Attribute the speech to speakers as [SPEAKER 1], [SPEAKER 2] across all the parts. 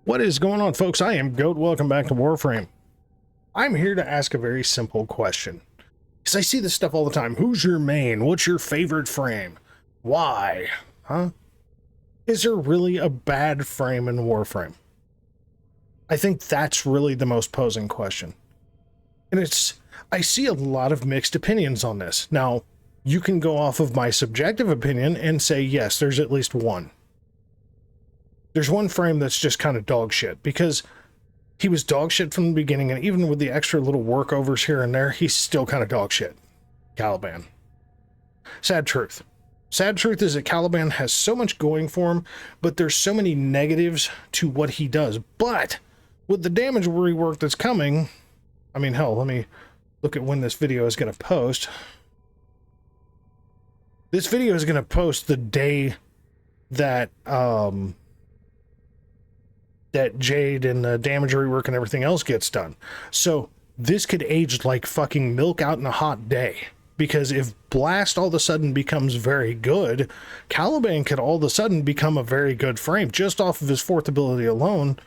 [SPEAKER 1] What is going on, folks? I am Goat. Welcome back to Warframe. I'm here to ask a very simple question, because I see this stuff all the time. Who's your main? What's your favorite frame? Why? Huh? Is there really a bad frame in Warframe? I think that's really the most posing question. And I see a lot of mixed opinions on this. Now, you can go off of my subjective opinion and say, yes, there's at least one. There's one frame that's just kind of dog shit, because he was dog shit from the beginning, and even with the extra little workovers here and there, he's still kind of dog shit. Caliban. Sad truth. Sad truth is that Caliban has so much going for him, but there's so many negatives to what he does. But with the damage rework that's coming, I mean, hell, let me look at when this video is going to post. This video is going to post the day that, that Jade and the damage rework and everything else gets done. So this could age like fucking milk out in a hot day. Because if Blast all of a sudden becomes very good, Caliban could all of a sudden become a very good frame just off of his fourth ability alone,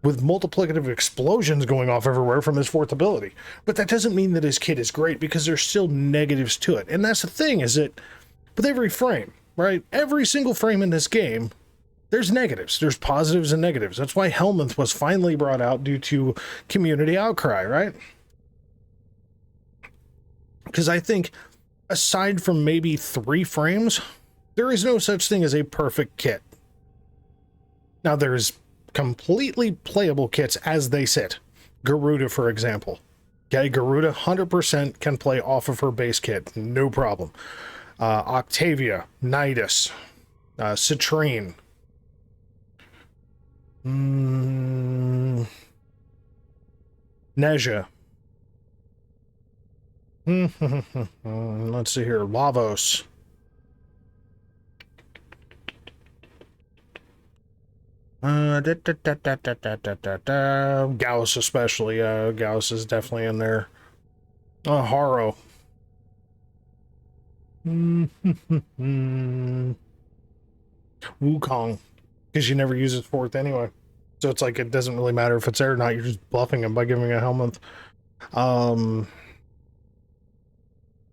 [SPEAKER 1] with multiplicative explosions going off everywhere from his fourth ability. But that doesn't mean that his kit is great, because there's still negatives to it. And that's the thing, is that with every frame, right? Every single frame in this game, there's negatives. There's positives and negatives. That's why Helminth was finally brought out due to community outcry, right? Because I think, aside from maybe 3 frames, there is no such thing as a perfect kit. Now, there's completely playable kits as they sit. Garuda, for example. Okay, Garuda 100% can play off of her base kit. No problem. Octavia, Nidus, Citrine, Neja. Let's see here. Lavos. Gauss especially. Gauss is definitely in there. Haro. Wukong. Because you never use his fourth anyway. So it's like, it doesn't really matter if it's there or not. You're just bluffing him by giving a Helminth.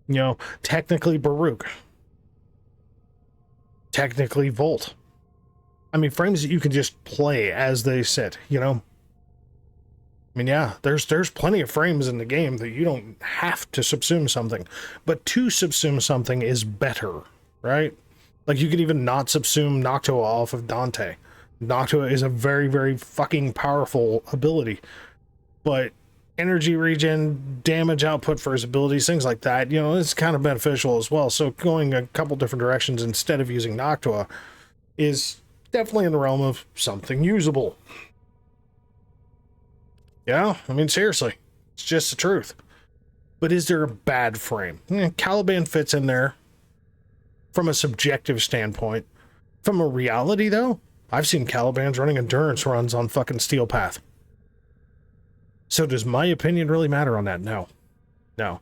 [SPEAKER 1] You know, technically Baruch. Technically Volt. I mean, frames that you can just play as they sit, you know? I mean, yeah, there's plenty of frames in the game that you don't have to subsume something. But to subsume something is better, right? Like, you could even not subsume Noctua off of Dante. Noctua is a very, very fucking powerful ability. But energy regen, damage output for his abilities, things like that, you know, it's kind of beneficial as well. So going a couple different directions instead of using Noctua is definitely in the realm of something usable. Yeah, I mean, seriously, it's just the truth. But is there a bad frame? Caliban fits in there from a subjective standpoint. From a reality, though, I've seen Calibans running endurance runs on fucking Steel Path. So does my opinion really matter on that? No. No.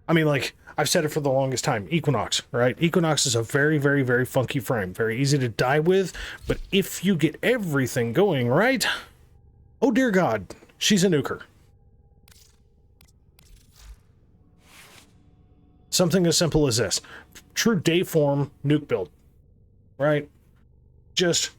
[SPEAKER 1] I mean, like, I've said it for the longest time. Equinox, right? Equinox is a very, very, very funky frame. Very easy to die with. But if you get everything going right, oh dear God, she's a nuker. Something as simple as this. True day form nuke build, right? Just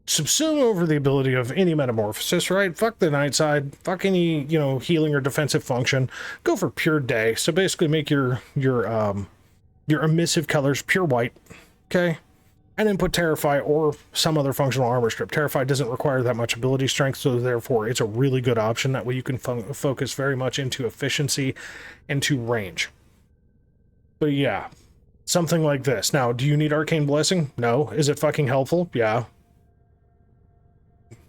[SPEAKER 1] subsume over the ability of any metamorphosis, right? Fuck the night side, fuck any, you know, healing or defensive function. Go for pure day. So basically make your emissive colors pure white, okay? And then put Terrify or some other functional armor strip. Terrify doesn't require that much ability strength, so therefore it's a really good option. That way you can focus very much into efficiency and to range. But yeah, something like this. Now, do you need Arcane Blessing? No. Is it fucking helpful? Yeah.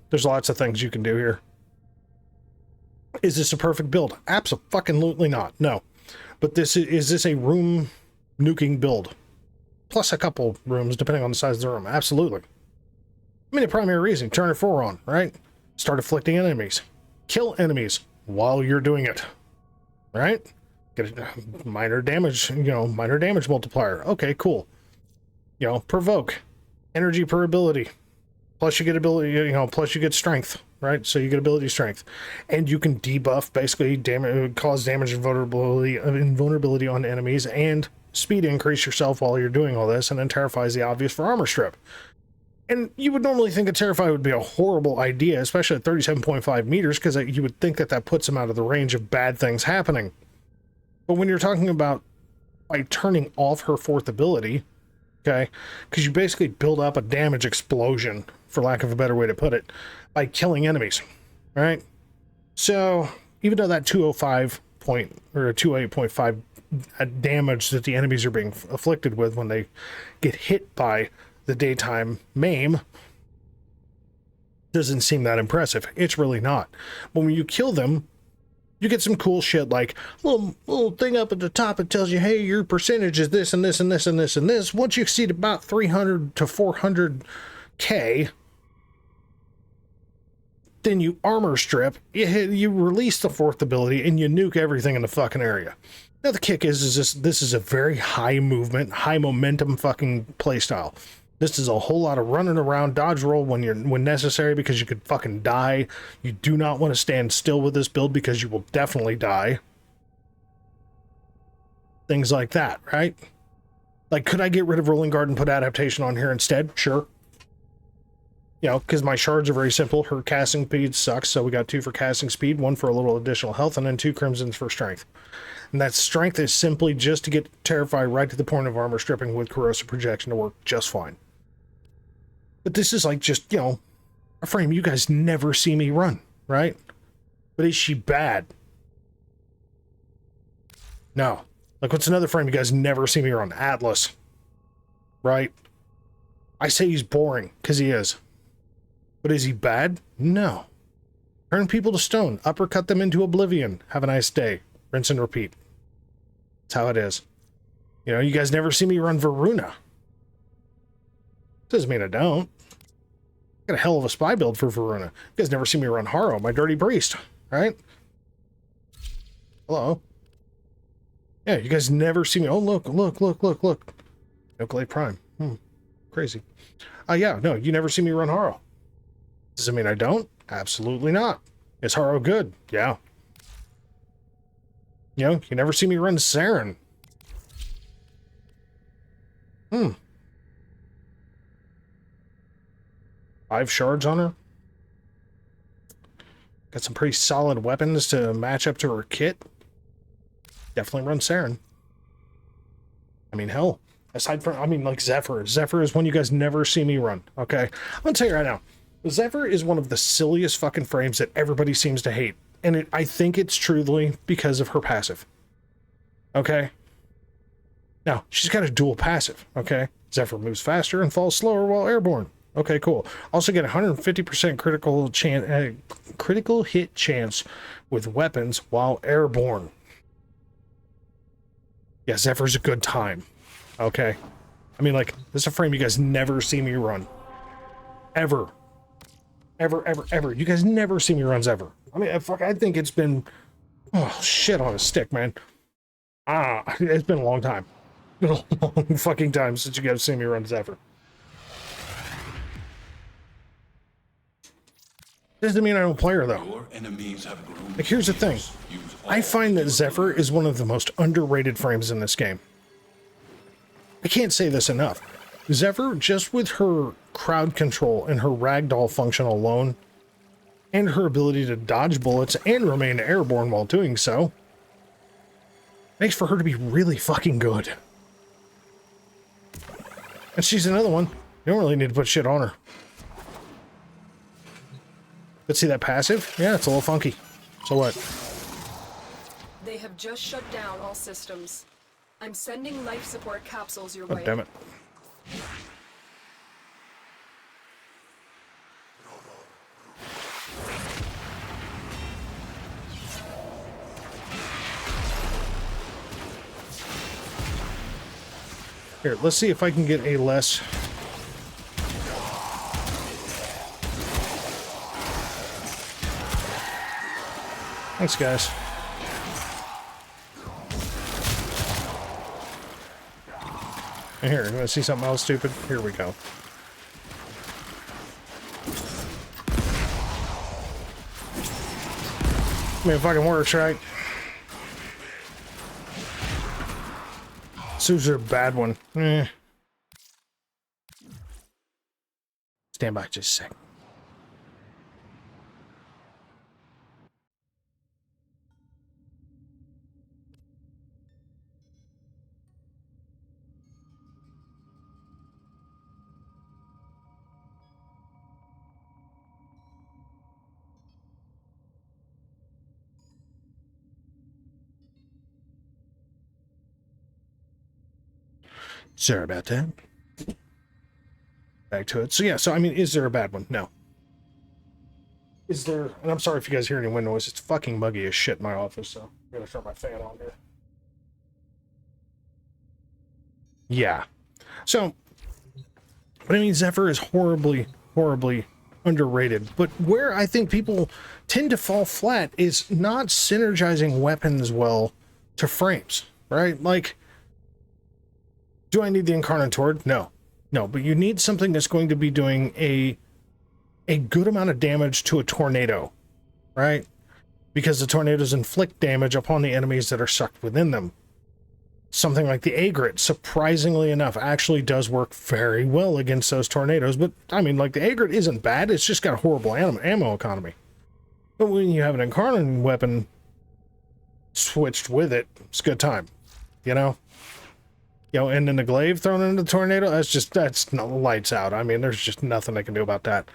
[SPEAKER 1] There's lots of things you can do here. Is this a perfect build? Absolutely not. No. But is this a room nuking build? Plus a couple rooms, depending on the size of the room. Absolutely. I mean, the primary reason, turn your 4 on, right? Start afflicting enemies. Kill enemies while you're doing it. Right? Get a minor damage, you know, minor damage multiplier. Okay, cool. You know, provoke. Energy per ability. Plus you get ability, you know, plus you get strength, right? So you get ability strength. And you can debuff, basically cause damage and invulnerability on enemies, and speed increase yourself while you're doing all this, and then Terrify is the obvious for armor strip. And you would normally think a Terrify would be a horrible idea, especially at 37.5 meters, because you would think that that puts him out of the range of bad things happening. But when you're talking about by turning off her fourth ability, okay, because you basically build up a damage explosion, for lack of a better way to put it, by killing enemies, right? So even though that 205 point or 208.5 damage that the enemies are being afflicted with when they get hit by the daytime maim doesn't seem that impressive. It's really not. But when you kill them, you get some cool shit like a little thing up at the top that tells you, hey, your percentage is this and this and this and this and this. Once you exceed about 300 to 400k, then you armor strip, you release the fourth ability, and you nuke everything in the fucking area. Now the kick is this is a very high movement, high momentum fucking playstyle. This is a whole lot of running around, dodge roll when necessary, because you could fucking die. You do not want to stand still with this build because you will definitely die. Things like that, right? Like, could I get rid of Rolling Guard and put Adaptation on here instead? Sure. You know, because my shards are very simple. Her casting speed sucks, so we got 2 for casting speed, 1 for a little additional health, and then 2 crimsons for strength. And that strength is simply just to get Terrify right to the point of armor stripping with corrosive projection to work just fine. But this is like just, you know, a frame you guys never see me run, right? But is she bad? No. Like, what's another frame you guys never see me run? Atlas. Right? I say he's boring, because he is. But is he bad? No. Turn people to stone. Uppercut them into oblivion. Have a nice day. Rinse and repeat. That's how it is. You know, you guys never see me run Varuna. Doesn't mean I don't. Got a hell of a spy build for Varuna. You guys never see me run Haro, my dirty priest, right? Hello. Yeah, you guys never see me. Oh, look. Nucleate Prime. Crazy. Yeah, no, you never see me run Haro. Does it mean I don't? Absolutely not. Is Haro good? Yeah. You know, you never see me run Saren. 5 shards on her. Got some pretty solid weapons to match up to her kit. Definitely run Saren. I mean, hell. Aside from, I mean, like Zephyr. Zephyr is one you guys never see me run, okay? I'm gonna tell you right now. Zephyr is one of the silliest fucking frames that everybody seems to hate. And I think it's truly because of her passive. Okay? Now, she's got a dual passive, okay? Zephyr moves faster and falls slower while airborne. Okay, cool. Also get 150% critical hit chance with weapons while airborne. Yeah, Zephyr's a good time. Okay? I mean, like, this is a frame you guys never see me run. Ever. Ever. You guys never see me run Zephyr. I mean, fuck, I think it's been... Oh, shit on a stick, man. It's been a long time. It's been a long fucking time since you guys see me run Zephyr. Doesn't mean I don't play her, though. Like, here's the thing. I find that Zephyr is one of the most underrated frames in this game. I can't say this enough. Zephyr, just with her crowd control and her ragdoll function alone, and her ability to dodge bullets and remain airborne while doing so, makes for her to be really fucking good. And she's another one. You don't really need to put shit on her. Let's see that passive? Yeah, it's a little funky. So what?
[SPEAKER 2] They have just shut down all systems. I'm sending life support capsules your way.
[SPEAKER 1] Oh, damn it. Here, let's see if I can get a less... Thanks, guys. And here, you want to see something else stupid? Here we go. mean, it fucking works, right? Sue's a bad one. Stand by just a sec. Sorry about that. Back to it. So yeah, so I mean, is there a bad one? No. Is there, and I'm sorry if you guys hear any wind noise, it's fucking muggy as shit in my office, so I'm gonna turn my fan on here. Yeah. So, but I mean, Zephyr is horribly, horribly underrated. But where I think people tend to fall flat is not synergizing weapons well to frames, right? Like, do I need the Incarnate Sword? No. No, but you need something that's going to be doing a good amount of damage to a tornado, right? Because the tornadoes inflict damage upon the enemies that are sucked within them. Something like the Agrit, surprisingly enough, actually does work very well against those tornadoes. But, I mean, like, the Agrit isn't bad, it's just got a horrible ammo economy. But when you have an Incarnate weapon switched with it, it's a good time, you know? You know, and then the glaive thrown into the tornado, that's no lights out. I mean, there's just nothing I can do about that.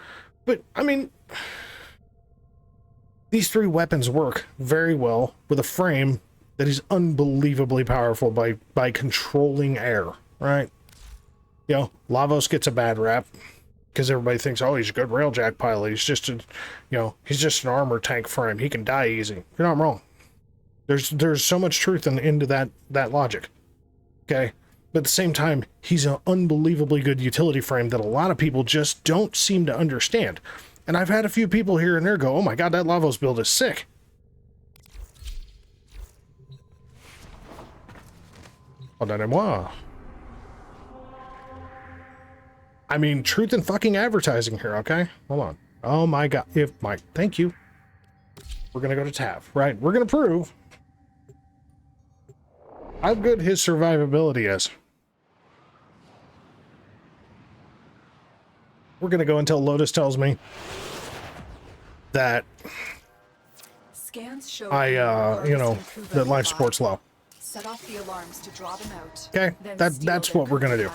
[SPEAKER 1] But, I mean, these three weapons work very well with a frame that is unbelievably powerful by controlling air, right? You know, Lavos gets a bad rap because everybody thinks, oh, he's a good railjack pilot. He's just a, you know, he's just an armor tank frame. He can die easy. You're not wrong. There's so much truth into that logic. Okay? But at the same time, he's an unbelievably good utility frame that a lot of people just don't seem to understand. And I've had a few people here and there go, oh my god, that Lavos build is sick. Pardonnez-moi. I mean, truth in fucking advertising here, okay? Hold on. Oh my god. Thank you. We're gonna go to Tav, right? We're gonna prove how good his survivability is. We're gonna go until Lotus tells me that
[SPEAKER 2] Scans show
[SPEAKER 1] you know, that life support's low.
[SPEAKER 2] Set off the alarms to draw them out.
[SPEAKER 1] Okay, that's what we're gonna do.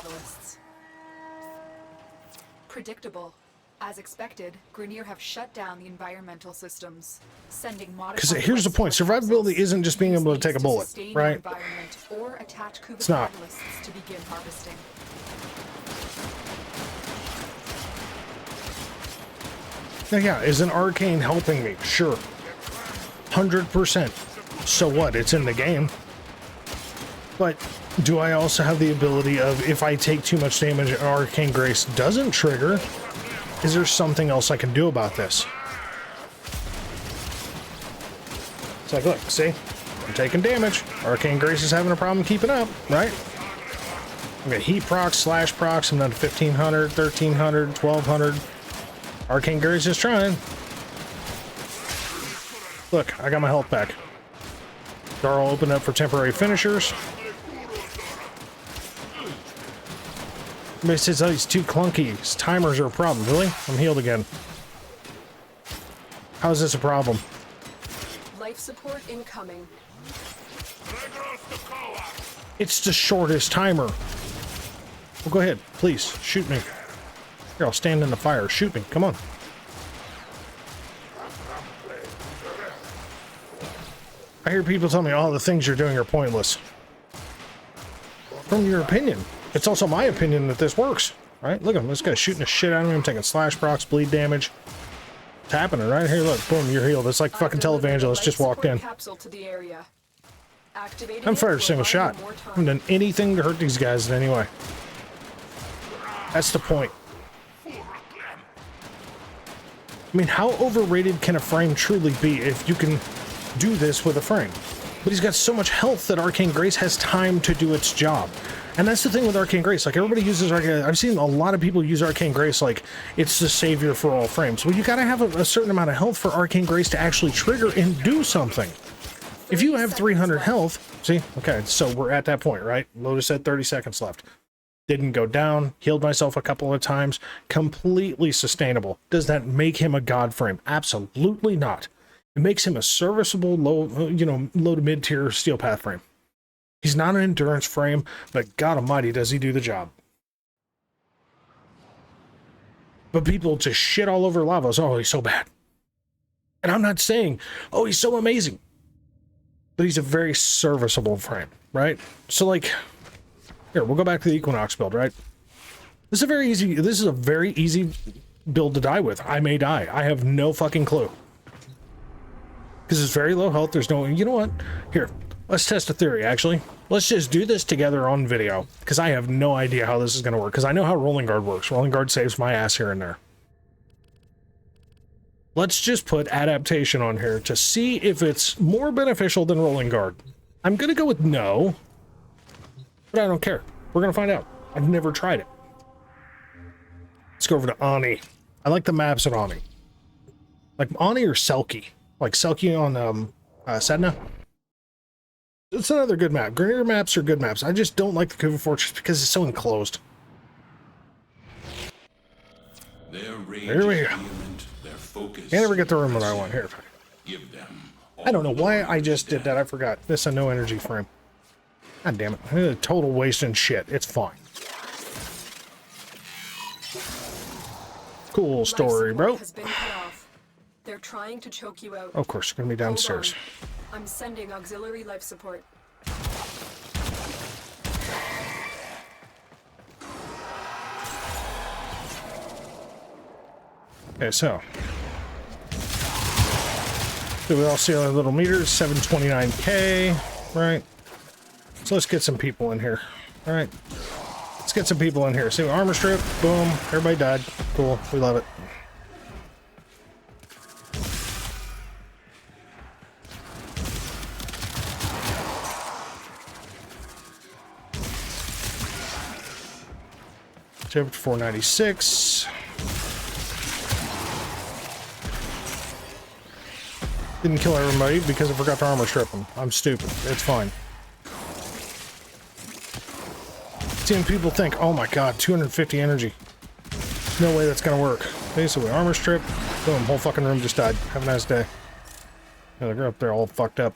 [SPEAKER 2] Predictable. As expected, Grineer have shut down the environmental systems, sending modified.
[SPEAKER 1] Because here's the point: survivability isn't just being able to take a bullet, right?
[SPEAKER 2] Or attach
[SPEAKER 1] it's not.
[SPEAKER 2] To begin harvesting.
[SPEAKER 1] Now, yeah, is an arcane helping me? Sure. 100%. So what? It's in the game. But do I also have the ability of, if I take too much damage and Arcane Grace doesn't trigger, is there something else I can do about this? It's like, look, see? I'm taking damage. Arcane Grace is having a problem keeping up, right? I got heat procs, slash procs, I'm down to 1500, 1300, 1200. Arcane Grace is trying. Look, I got my health back. They're all open up for temporary finishers. Everybody says, oh, he's too clunky. His timers are a problem. Really? I'm healed again. How is this a problem?
[SPEAKER 2] Life support incoming.
[SPEAKER 1] It's the shortest timer. Well, go ahead. Please, shoot me. Here, I'll stand in the fire. Shoot me. Come on. I hear people tell me, oh, the things you're doing are pointless. From your opinion. It's also my opinion that this works, right? Look at him. This guy's shooting the shit out of me. I'm taking slash procs, bleed damage. It's happening right here. Look, boom, you're healed. It's like fucking televangelist just walked in. I'm fired a single shot. I haven't done anything to hurt these guys in any way. That's the point. I mean, how overrated can a frame truly be if you can do this with a frame? But he's got so much health that Arcane Grace has time to do its job. And that's the thing with Arcane Grace. Like, everybody uses Arcane... I've seen a lot of people use Arcane Grace like it's the savior for all frames. Well, you gotta have a certain amount of health for Arcane Grace to actually trigger and do something. If you have 300 health... See? Okay, so we're at that point, right? Lotus had 30 seconds left. Didn't go down. Healed myself a couple of times. Completely sustainable. Does that make him a god frame? Absolutely not. It makes him a serviceable, low to mid-tier steel path frame. He's not an endurance frame, but God almighty, does he do the job. But people just shit all over Lavos. Oh, he's so bad. And I'm not saying, oh, he's so amazing. But he's a very serviceable frame, right? So, like, here, we'll go back to the Equinox build, right? This is a very easy build to die with. I may die. I have no fucking clue. Because it's very low health. There's no... You know what? Here, let's test a theory, actually. Let's just do this together on video. Because I have no idea how this is going to work. Because I know how Rolling Guard works. Rolling Guard saves my ass here and there. Let's just put Adaptation on here to see if it's more beneficial than Rolling Guard. I'm going to go with no. But I don't care. We're going to find out. I've never tried it. Let's go over to Ani. I like the maps at Ani. Like Ani or Selkie. Like Selkie on Sedna. It's another good map. Grenier maps are good maps. I just don't like the Kuva Fortress because it's so enclosed. There we go. Can't ever get the room that I want here. I don't know why I just did that. I forgot. This is a no energy frame. God damn it. A total waste and shit. It's fine. Cool story, bro.
[SPEAKER 2] They're trying to choke you out.
[SPEAKER 1] Of course, you're gonna be downstairs.
[SPEAKER 2] I'm sending auxiliary life support.
[SPEAKER 1] Okay, so do we all see our little meters? 729k, right? So let's get some people in here. All right, let's get some people in here. See, armor strip, boom, everybody died. Cool, we love it. Jump to 496. Didn't kill everybody because I forgot to armor strip them. I'm stupid. It's fine. Seeing people think, oh my god, 250 energy. No way that's gonna work. Okay, so we armor strip. Boom, whole fucking room just died. Have a nice day. Yeah, they're up there all fucked up.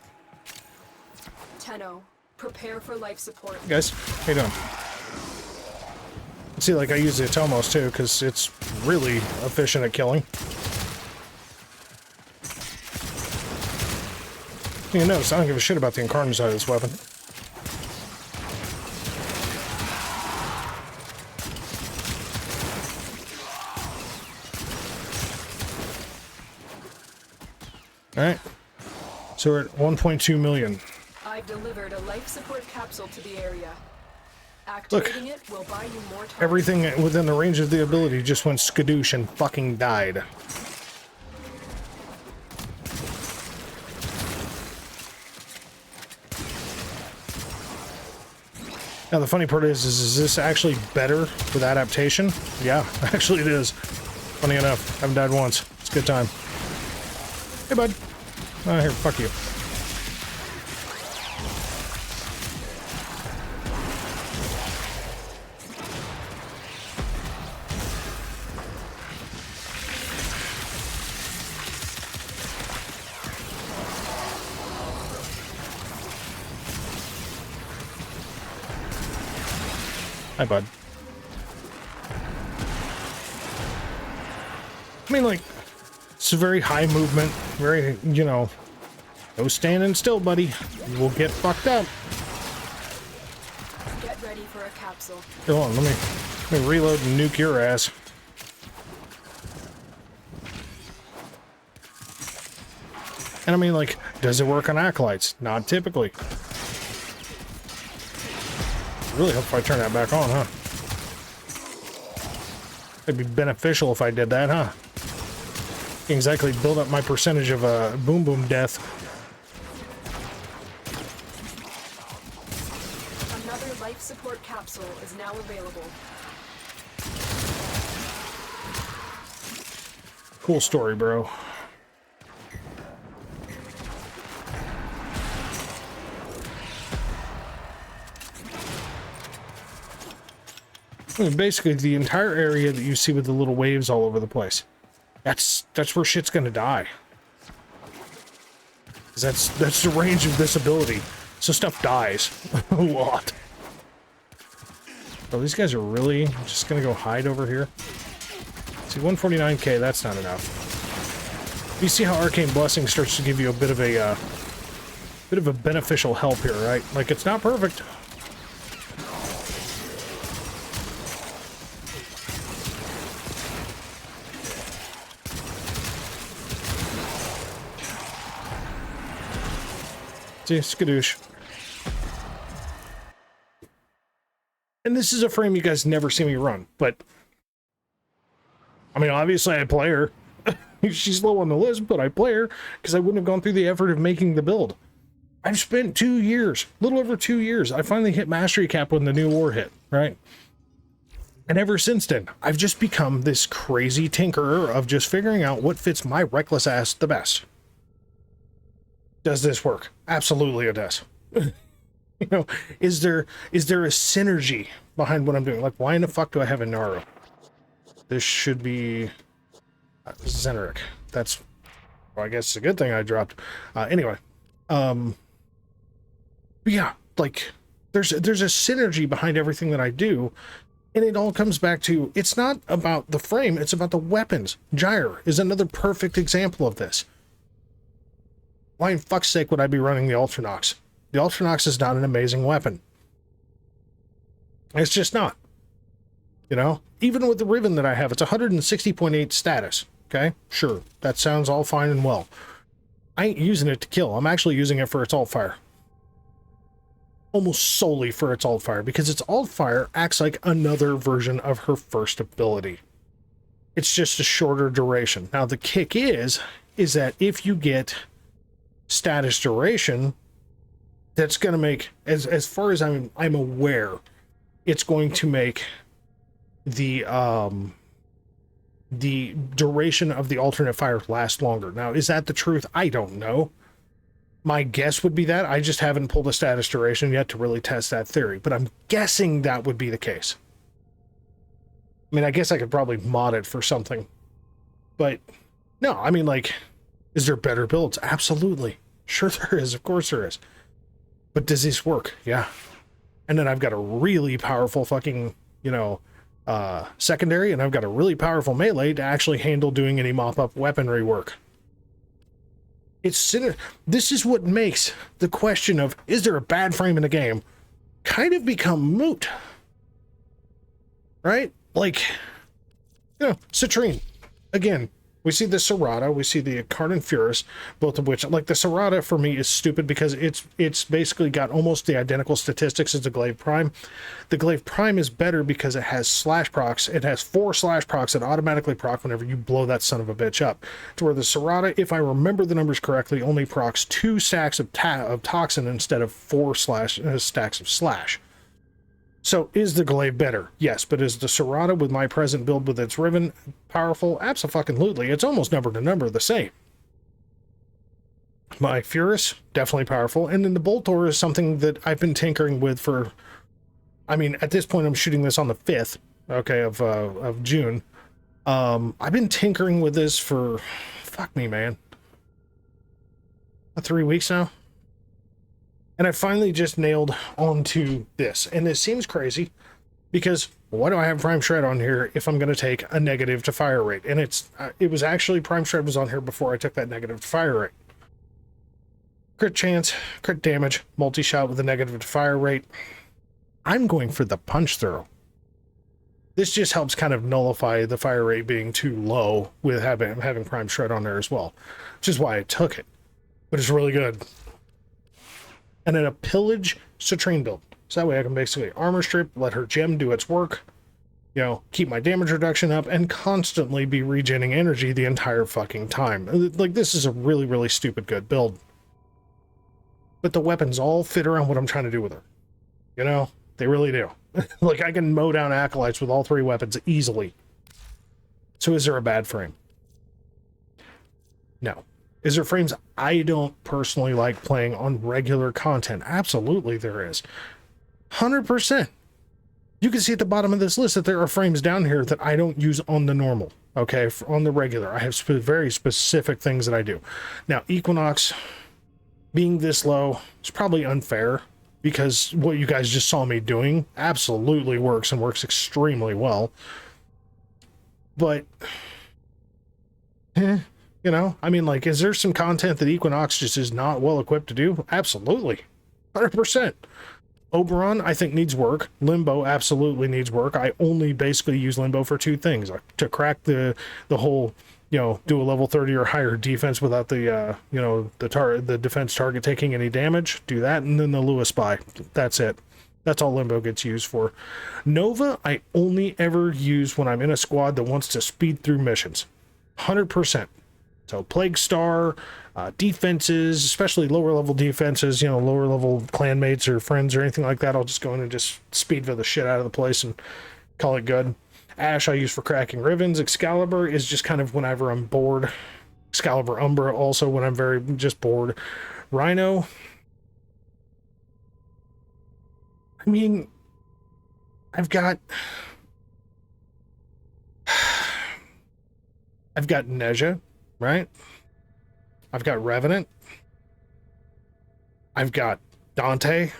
[SPEAKER 2] Tenno, prepare for life support.
[SPEAKER 1] Hey guys, how you doing? See, like, I use the Atomos too, because it's really efficient at killing. You notice, I don't give a shit about the Incarnate side of this weapon. Alright. So we're at 1.2 million.
[SPEAKER 2] I've delivered a life support capsule to the area. Activating it will buy you more time.
[SPEAKER 1] Everything within the range of the ability just went skadoosh and fucking died. Now the funny part is this actually better with adaptation? Yeah, actually it is. Funny enough, haven't died once. It's a good time. Hey bud. Oh, here, fuck you. Hi, bud. I mean, like, it's a very high movement, very, you know, no standing still, buddy. You will get fucked up.
[SPEAKER 2] Get ready for a capsule.
[SPEAKER 1] Hold on, let me reload and nuke your ass. And I mean, like, does it work on acolytes? Not typically. Really hope if I turn that back on, huh? It'd be beneficial if I did that, huh? Can't exactly build up my percentage of boom boom death.
[SPEAKER 2] Another life support capsule. capsule is now available.
[SPEAKER 1] Cool story, bro. I mean, basically, the entire area that you see with the little waves all over the place. That's where shit's gonna die. 'Cause that's the range of this ability. So stuff dies a lot. Oh, these guys are really just gonna go hide over here. See, 149k, that's not enough. You see how Arcane Blessing starts to give you a bit of a beneficial help here, right? Like, it's not perfect. See, skadoosh. And this is a frame you guys never see me run, but I mean, obviously I play her. She's low on the list, but I play her because I wouldn't have gone through the effort of making the build. I've spent 2 years, a little over 2 years. I finally hit mastery cap when the new war hit, right? And ever since then, I've just become this crazy tinkerer of just figuring out what fits my reckless ass the best. Does this work? Absolutely it does. You know, is there a synergy behind what I'm doing? Like, why in the fuck do I have a Naru? This should be Zeneric. That's, well, I guess it's a good thing I dropped. Anyway, but yeah, like, there's a synergy behind everything that I do, and it all comes back to, it's not about the frame, it's about the weapons. Gyre is another perfect example of this. Why in fuck's sake would I be running the Ultranox? The Ultranox is not an amazing weapon. It's just not. You know? Even with the Riven that I have, it's 160.8 status. Okay? Sure. That sounds all fine and well. I ain't using it to kill. I'm actually using it for its alt fire. Almost solely for its alt fire, because its alt fire acts like another version of her first ability. It's just a shorter duration. Now, the kick is that if you get status duration, that's going to make, as far as I'm aware, it's going to make the duration of the alternate fire last longer. Now, is that the truth? I don't know. My guess would be that. I just haven't pulled a status duration yet to really test that theory, but I'm guessing that would be the case. I mean, I guess I could probably mod it for something, but no, I mean, like, is there better builds? Absolutely. Sure there is. Of course there is. But does this work? Yeah. And then I've got a really powerful fucking, you know, secondary, and I've got a really powerful melee to actually handle doing any mop-up weaponry work. This is what makes the question of, is there a bad frame in the game, kind of become moot. Right? Like, you know, Citrine. Again, we see the Serrata, we see the Cardin Furus, both of which, like, the Serrata for me is stupid because it's basically got almost the identical statistics as the Glaive Prime. The Glaive Prime is better because it has slash procs. It has 4 slash procs that automatically proc whenever you blow that son of a bitch up. To where the Serrata, if I remember the numbers correctly, only procs 2 stacks of toxin instead of 4 stacks of slash. So, is the Glaive better? Yes, but is the Serrata with my present build with its Riven powerful? Abso-fucking-lutely. It's almost number to number the same. My Furus, definitely powerful. And then the Boltor is something that I've been tinkering with for, I mean, at this point I'm shooting this on the 5th, okay, of June. I've been tinkering with this for, fuck me, man, 3 weeks now. And I finally just nailed onto this. And it seems crazy because why do I have Prime Shred on here if I'm going to take a negative to fire rate? And it was actually, Prime Shred was on here before I took that negative to fire rate. Crit chance, crit damage, multi-shot with a negative to fire rate. I'm going for the punch throw. This just helps kind of nullify the fire rate being too low with having Prime Shred on there as well, which is why I took it. But it's really good. And then a pillage Citrine build. So that way I can basically armor strip, let her gem do its work, you know, keep my damage reduction up, and constantly be regenerating energy the entire fucking time. Like, this is a really, really stupid good build. But the weapons all fit around what I'm trying to do with her. You know? They really do. Like, I can mow down acolytes with all 3 weapons easily. So is there a bad frame? No. Is there frames I don't personally like playing on regular content? Absolutely there is. 100%. You can see at the bottom of this list that there are frames down here that I don't use on the normal. Okay, on the regular. I have very specific things that I do. Now, Equinox being this low is probably unfair, because what you guys just saw me doing absolutely works and works extremely well. But, you know, I mean, like, is there some content that Equinox just is not well equipped to do? Absolutely. 100%. Oberon, I think, needs work. Limbo absolutely needs work. I only basically use Limbo for 2 things. To crack the whole, you know, do a level 30 or higher defense without the, you know, the defense target taking any damage. Do that, and then the Lua Spy. That's it. That's all Limbo gets used for. Nova, I only ever use when I'm in a squad that wants to speed through missions. 100%. So Plague Star, defenses, especially lower level defenses, you know, lower level clanmates or friends or anything like that, I'll just go in and just speed for the shit out of the place and call it good. Ash I use for cracking ribbons. Excalibur is just kind of whenever I'm bored. Excalibur Umbra also when I'm very just bored. Rhino, I mean, I've got Neja, right? I've got Revenant. I've got Dante.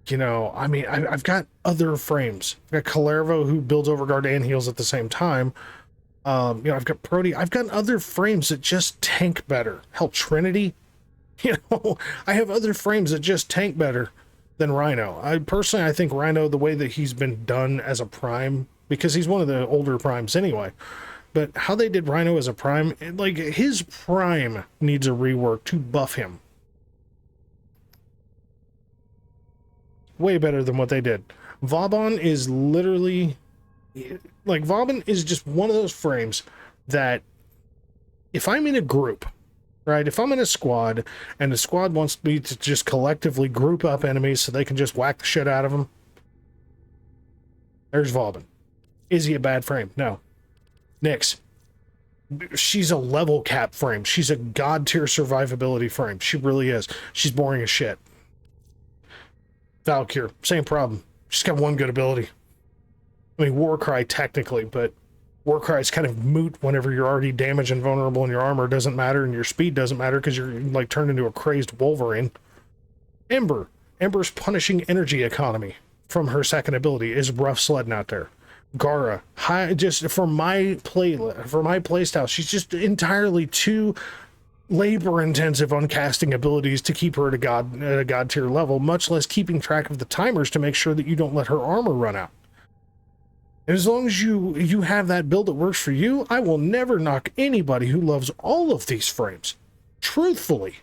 [SPEAKER 1] You know, I mean, I've got other frames. I've got Calervo, who builds Overguard and heals at the same time. You know, I've got Prody. I've got other frames that just tank better. Hell, Trinity. You know, I have other frames that just tank better than Rhino. I think Rhino, the way that he's been done as a prime, because he's one of the older primes anyway, but how they did Rhino as a prime, like, his prime needs a rework to buff him. Way better than what they did. Vauban is literally, like, Vauban is just one of those frames that if I'm in a group, right, if I'm in a squad and the squad wants me to just collectively group up enemies so they can just whack the shit out of them, there's Vauban. Is he a bad frame? No. Nyx, she's a level cap frame. She's a god tier survivability frame. She really is. She's boring as shit. Valkyr, same problem. She's got one good ability. I mean, Warcry technically, but Warcry is kind of moot whenever you're already damaged and vulnerable and your armor doesn't matter and your speed doesn't matter because you're like turned into a crazed Wolverine. Ember's punishing energy economy from her second ability is rough sledding out there. Gara, just for my playstyle, she's just entirely too labor intensive on casting abilities to keep her at a god tier level, much less keeping track of the timers to make sure that you don't let her armor run out. And as long as you have that build that works for you, I will never knock anybody who loves all of these frames. Truthfully.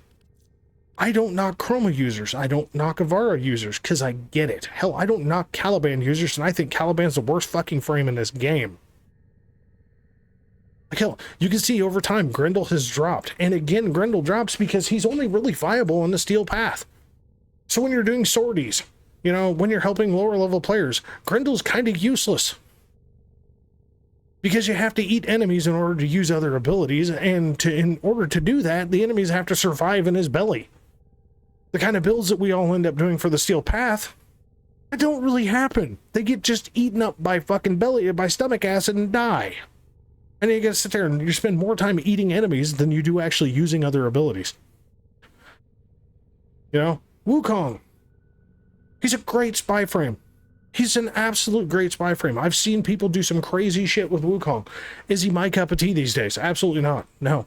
[SPEAKER 1] I don't knock Chroma users. I don't knock Avara users, because I get it. Hell, I don't knock Caliban users, and I think Caliban's the worst fucking frame in this game. Like, hell, you can see over time Grendel has dropped. And again, Grendel drops because he's only really viable on the steel path. So when you're doing sorties, you know, when you're helping lower level players, Grendel's kind of useless. Because you have to eat enemies in order to use other abilities, and in order to do that, the enemies have to survive in his belly. The kind of builds that we all end up doing for the steel path, that don't really happen. They get just eaten up by by stomach acid and die. And then you gotta sit there and you spend more time eating enemies than you do actually using other abilities. You know? Wukong. He's a great spy frame. He's an absolute great spy frame. I've seen people do some crazy shit with Wukong. Is he my cup of tea these days? Absolutely not. No.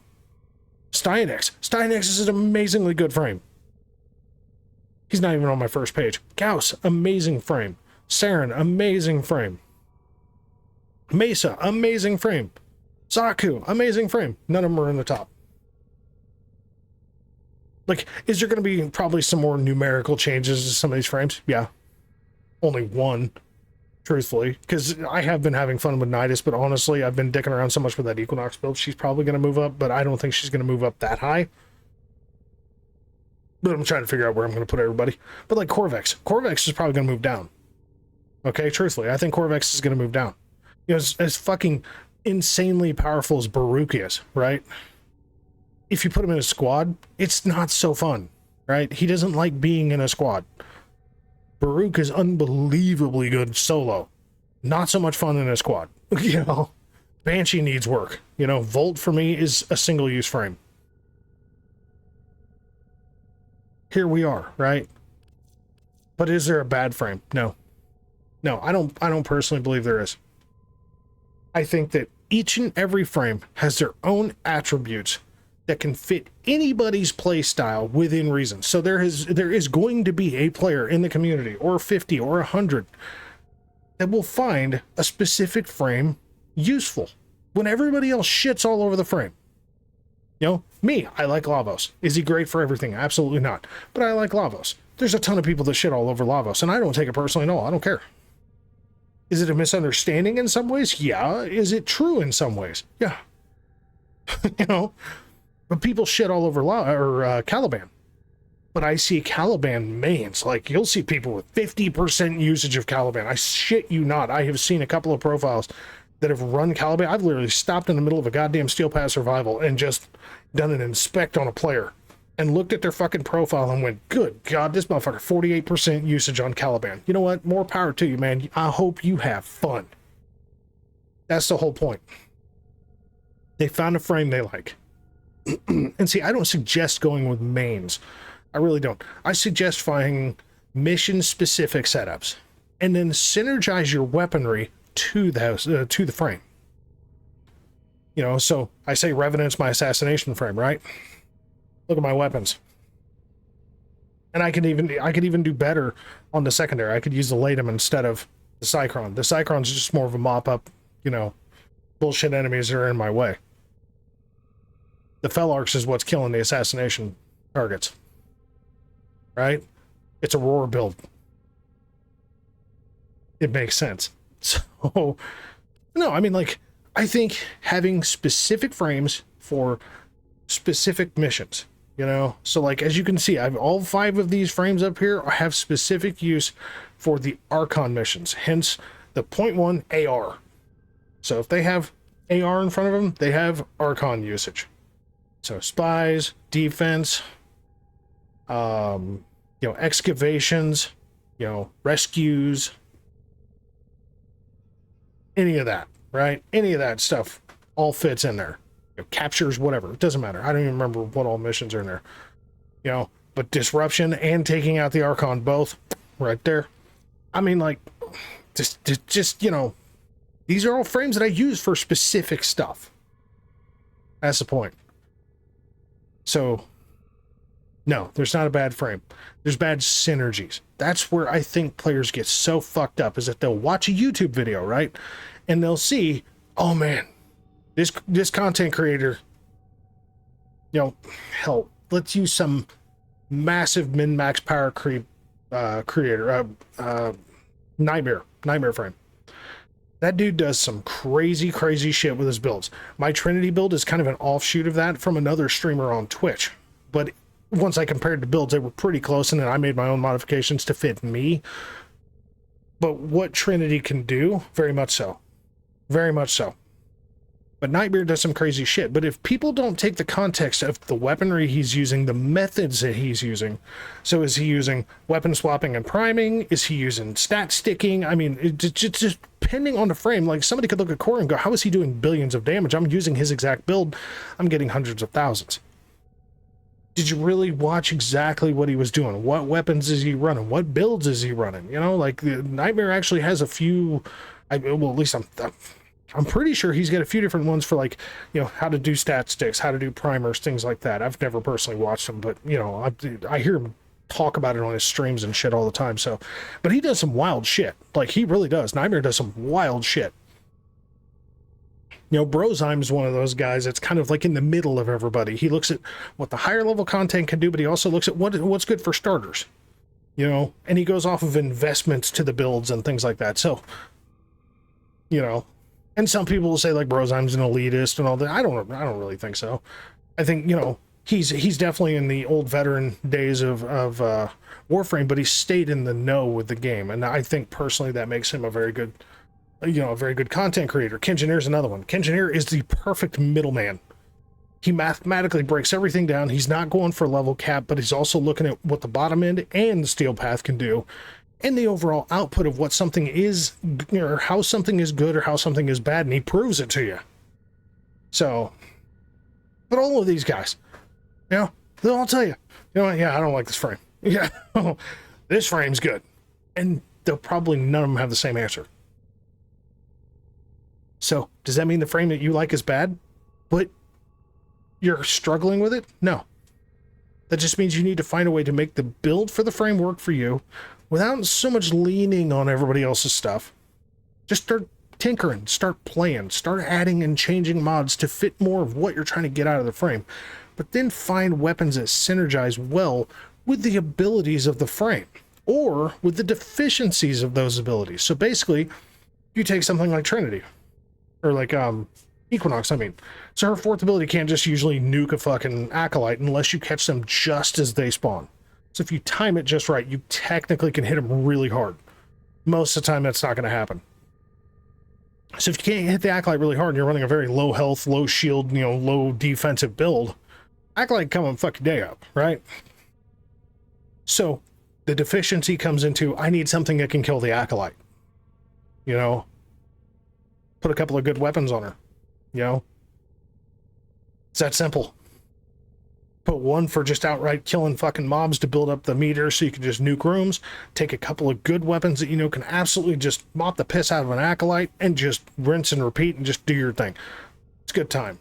[SPEAKER 1] Stynex. Stynex is an amazingly good frame. He's not even on my first page. Gauss, amazing frame. Saren, amazing frame. Mesa, amazing frame. Zaku, amazing frame. None of them are in the top. Like, is there going to be probably some more numerical changes to some of these frames? Yeah. Only one, truthfully. Because I have been having fun with Nidus, but honestly, I've been dicking around so much with that Equinox build. She's probably going to move up, but I don't think she's going to move up that high. But I'm trying to figure out where I'm going to put everybody. But like Corvex is probably going to move down. Okay, truthfully, I think Corvex is going to move down. You know, as fucking insanely powerful as Baruch is, right? If you put him in a squad, it's not so fun, right? He doesn't like being in a squad. Baruch is unbelievably good solo. Not so much fun in a squad. You know, Banshee needs work. You know, Volt for me is a single-use frame. Here we are, right? But is there a bad frame? No. No, I don't personally believe there is. I think that each and every frame has their own attributes that can fit anybody's play style within reason. So there is going to be a player in the community, or 50 or 100, that will find a specific frame useful when everybody else shits all over the frame. You know, me, I like Lavos. Is he great for everything? Absolutely not. But I like Lavos. There's a ton of people that shit all over Lavos, and I don't take it personally at all. I don't care. Is it a misunderstanding in some ways? Yeah. Is it true in some ways? Yeah. You know, but people shit all over Caliban. But I see Caliban mains. Like, you'll see people with 50% usage of Caliban. I shit you not. I have seen a couple of profiles that have run Caliban. I've literally stopped in the middle of a goddamn Steel Path Survival and just done an inspect on a player and looked at their fucking profile and went, good God, this motherfucker, 48% usage on Caliban. You know what? More power to you, man. I hope you have fun. That's the whole point. They found a frame they like. And see, I don't suggest going with mains. I really don't. I suggest finding mission-specific setups and then synergize your weaponry to the frame. You know, so I say Revenant's my assassination frame, right? Look at my weapons. And I could even do better on the secondary. I could use the Latum instead of the Cycron. The Cycron's just more of a mop-up, you know, bullshit enemies that are in my way. The Felarx is what's killing the assassination targets. Right? It's a roar build. It makes sense. So, no, I mean, like, I think having specific frames for specific missions, you know? So, like, as you can see, I have all 5 of these frames up here have specific use for the Archon missions, hence the .1 AR. So if they have AR in front of them, they have Archon usage. So spies, defense, you know, excavations, you know, rescues, any of that, right? Any of that stuff all fits in there. You know, captures, whatever. It doesn't matter. I don't even remember what all missions are in there. You know, but disruption and taking out the Archon, both right there. I mean, like, just, you know, these are all frames that I use for specific stuff. That's the point. So, no, there's not a bad frame. There's bad synergies. That's where I think players get so fucked up, is that they'll watch a YouTube video, right? And they'll see, oh man, this content creator, you know, hell, let's use some massive min-max power creep creator, Nightmare frame. That dude does some crazy shit with his builds. My Trinity build is kind of an offshoot of that from another streamer on Twitch. But once I compared the builds, they were pretty close, and then I made my own modifications to fit me. But what Trinity can do, very much so. Very much so. But Nightmare does some crazy shit. But if people don't take the context of the weaponry he's using, the methods that he's using, so is he using weapon swapping and priming? Is he using stat sticking? I mean, it's just depending on the frame. Like, somebody could look at Core and go, how is he doing billions of damage? I'm using his exact build. I'm getting hundreds of thousands. Did you really watch exactly what he was doing? What weapons is he running? What builds is he running? You know, like, the Nightmare actually has a few, well, at least I'm pretty sure he's got a few different ones for, like, you know, how to do stat sticks, how to do primers, things like that. I've never personally watched him, but, you know, I hear him talk about it on his streams and shit all the time. So, but he does some wild shit. Like, he really does. Nightmare does some wild shit. You know, Brozheim is one of those guys that's kind of like in the middle of everybody. He looks at what the higher level content can do, but he also looks at what's good for starters. You know, and he goes off of investments to the builds and things like that. So, you know, and some people will say, like, Brozheim's an elitist and all that. I don't really think so. I think, you know, he's definitely in the old veteran days of Warframe, but he stayed in the know with the game, and I think personally that makes him a very good, a very good content creator. Kenjineer's another one. Kenjineer is the perfect middleman. He mathematically breaks everything down. He's not going for level cap, but he's also looking at what the bottom end and the steel path can do, and the overall output of what something is, or how something is good or how something is bad, and he proves it to you. So, but all of these guys, they'll all tell you, yeah, I don't like this frame. Yeah, this frame's good. And they'll probably none of them have the same answer. So, does that mean the frame that you like is bad, but you're struggling with it? No. That just means you need to find a way to make the build for the frame work for you without so much leaning on everybody else's stuff. Just start tinkering, start playing, start adding and changing mods to fit more of what you're trying to get out of the frame. But then find weapons that synergize well with the abilities of the frame, or with the deficiencies of those abilities. So basically, you take something like Trinity, or like Equinox, I mean. So her fourth ability can't just usually nuke a fucking Acolyte unless you catch them just as they spawn. So if you time it just right, you technically can hit them really hard. Most of the time, that's not going to happen. So if you can't hit the Acolyte really hard and you're running a very low health, low shield, low defensive build, Acolyte come and fuck your day up, right? So the deficiency comes into, I need something that can kill the Acolyte. Put a couple of good weapons on her. It's that simple. Put one for just outright killing fucking mobs to build up the meter so you can just nuke rooms. Take a couple of good weapons that can absolutely just mop the piss out of an Acolyte and just rinse and repeat and just do your thing. It's a good time.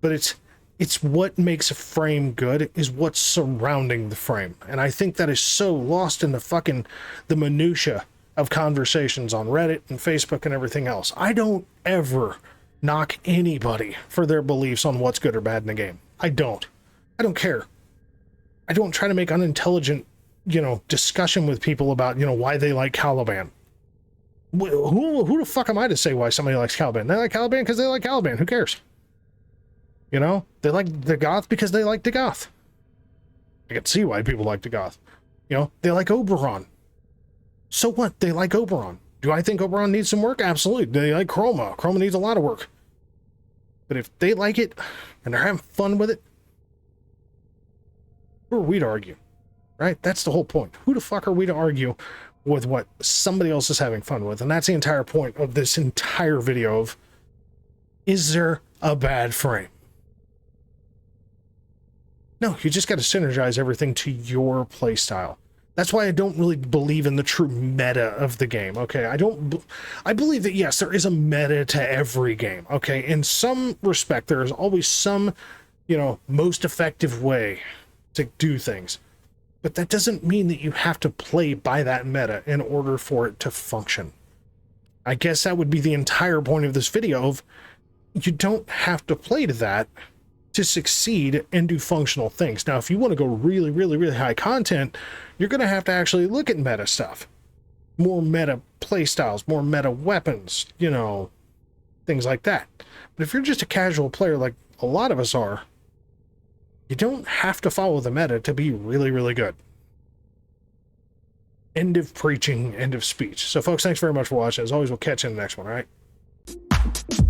[SPEAKER 1] But it's what makes a frame good is what's surrounding the frame. And I think that is so lost in the minutia of conversations on Reddit and Facebook and everything else. I don't ever knock anybody for their beliefs on what's good or bad in the game. I don't care. I don't try to make unintelligent, discussion with people about, why they like Caliban. Who the fuck am I to say why somebody likes Caliban? They like Caliban because they like Caliban. Who cares? They like Dagoth because they like Dagoth. I can see why people like Dagoth. They like Oberon. So what? They like Oberon. Do I think Oberon needs some work? Absolutely. They like Chroma. Chroma needs a lot of work. But if they like it and they're having fun with it, who are we to argue? Right? That's the whole point. Who the fuck are we to argue with what somebody else is having fun with? And that's the entire point of this entire video of, is there a bad frame? No, you just got to synergize everything to your playstyle. That's why I don't really believe in the true meta of the game, okay? I believe that, yes, there is a meta to every game, okay? In some respect, there is always some, most effective way to do things. But that doesn't mean that you have to play by that meta in order for it to function. I guess that would be the entire point of this video of, you don't have to play to that to succeed and do functional things. Now, if you want to go really, really, really high content, you're going to have to actually look at meta stuff. More meta playstyles, more meta weapons, things like that. But if you're just a casual player like a lot of us are, you don't have to follow the meta to be really, really good. End of preaching, end of speech. So folks, thanks very much for watching. As always, we'll catch you in the next one, all right?